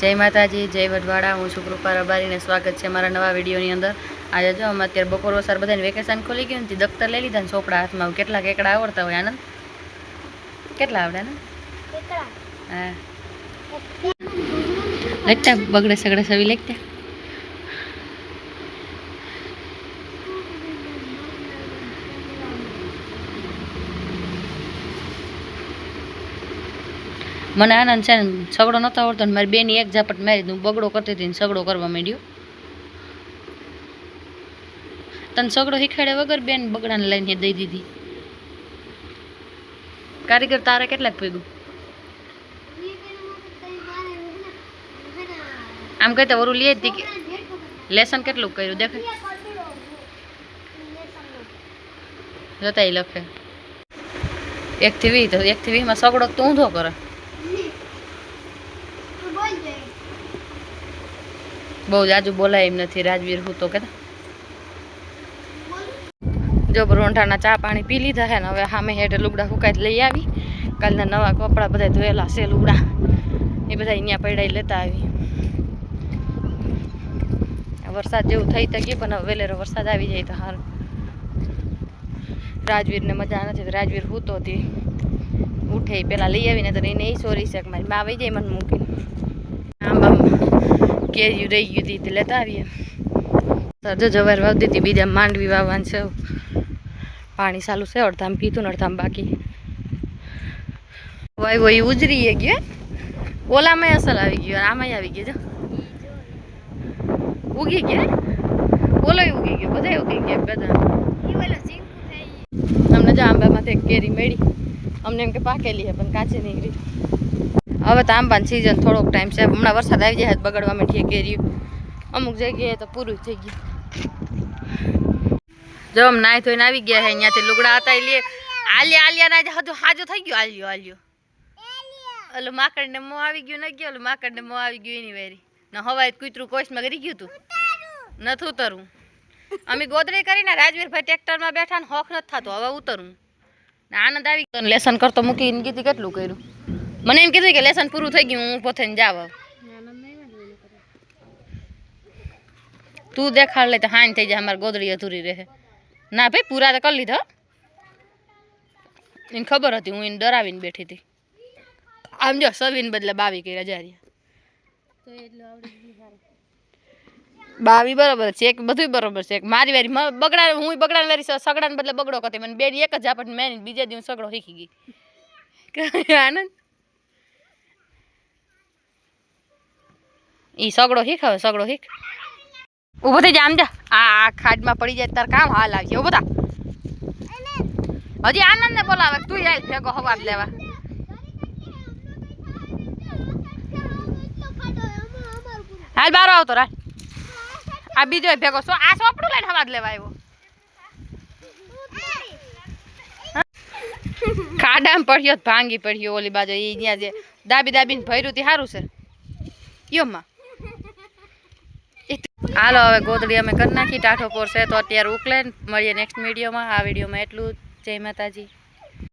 जय माताजी जय वडवाड़ा। हूँ छू कृपा रबारी ने स्वागत है मारा नवा विडियोनी अंदर। आज जो अमे अत्यारे बपोर वसार बधाने वेकेशन खोली गयुं ने दफ्तर लई लीधा ने चोपड़ा हाथ में। केटला केकड़ा आवड़ता होय आनंद? केटला आवडे ने? हाँ लगता बगड़े सगड़े सभी लगता। મને આનંદ છે ને સગડો નતો આવડતો ને મારી બેની એક ઝાપટ મારી હું બગડો કરતી હતી ને સગડો કરવા માંડ્યો। તને સગડો શીખાડે વગર બેન બગડાને લઈને દઈ દીધી। કારીગર તારે કેટલાક ભેગું આમ કહેતા વરું લે હતી લેસન કેટલું કર્યું દેખાય જોતા લખે 1 થી 20 તો 1 થી 20 માં સગડો તો ઊંધો કરે। बहुत जाजू बोला एम नहीं। राजवीर हूँ तो कहता जो रोंढा चा पानी पी लीधा है हमें हाँ हेठे लुगड़ा हुकाई लई आवी। कल नवा कपड़ा बधा धोएला से लुगड़ा ए बधा अहींया पड़ा लेता आवी। वरसाद जेवुं थई तो गयुं पण वेलेरो वरसाद आवी जाए तो हारुं। राजवीर ने मजा नहीं। राजवीर हूँ तो उठे पेला लई आवी ने तो एने सोरी से मारी माँ वही जाए मन मूकी केरी रही गई थी लेता आवीए। जो जवार वावती थी बीजा मांडवी वाववान छे। पानी चालू से अड़धाम पीतुं अड़धाम बाकी वाई वही उजरी है गयो। ओला में असल आई गयो आमाय आई गयो। जो उगी गया ओलो उगी गयो बधाय उगी गया बधा। हमने जो आंबा माथे केरी मेड़ी अमने एम के पाकेली है पण काची निकली। हवे तो आंबानी सीजन थोड़ोक टाइम से हमणा वरसाद आई जाए बगड़वा मीठी केरी अमुक जगह तो पूरू थी गयु। जो हम नाई धोईने आवी गया है अहींयाथी लुगड़ा हटाई लिए आलिया आलिया ना हजू हाजू थई गयो आलियो आलियो ओलो माकड़ ने मों आवी गयो न गयो ओलो माकड़ ने मों आवी गयो एनी वेरी न हवाए कूतरू कोस में गरी गयुं तू नथी उतरવું। अमी गोदड़ी करीने राजवीर भाई ट्रेक्टर में बैठा ने होख नथी थातो हवे उतरવું ने आनंद आवी गयो। लेसन करतो मूकीने गीती केटલું कर्યું મને એમ કીધું કે લેસન પૂરું થઈ ગયું હું પોથઈને જાવ। તું દેખાડ લે તો હાન થઈ જાય અમાર ગોદડી અધૂરી રહે। ના ભાઈ પૂરા તો કરી લીધા એને ખબર હતી હું એને ડરાવીને બેઠી હતી। આમ જો સવીન બદલે 22 કર્યા જારિયા તો એટલું આવડી ગયું। 22 બરોબર છે એક બધું બરોબર છે। એક મારી વારી બગડા હું બગડાને વારી સગડાને બદલે બગડો કરતી મને બેની એક જ ઝાપટ મેની બીજા દિવસ સગડો શીખી ગઈ। આનંદ ई सगड़ो हीख हवे सगड़ो हीख उभो थई जा आम जा आ खाड में पड़ी जाए तार काम हाल आवशे उभो था। हजी आनंद ने बोलावे तू आय भेगो हवार लेवा हाल बारो आवतो रा आ बीजो भेगो सो आ सोपड़ू लईने हवार लेवा आव्यो। खाडा में पड़ियो भांगी पड़ियो ओली बाजू ई न्या जे दाबी दाबी ने भर्યું ती हारू छे यो मां। हालो हवे गोदड़ी अमे कर नाखी टाठो पोर से तो अत्यारे उकले मळीए नेक्स्ट विडियो में। आ विडियो में एटलुं। जय माताजी।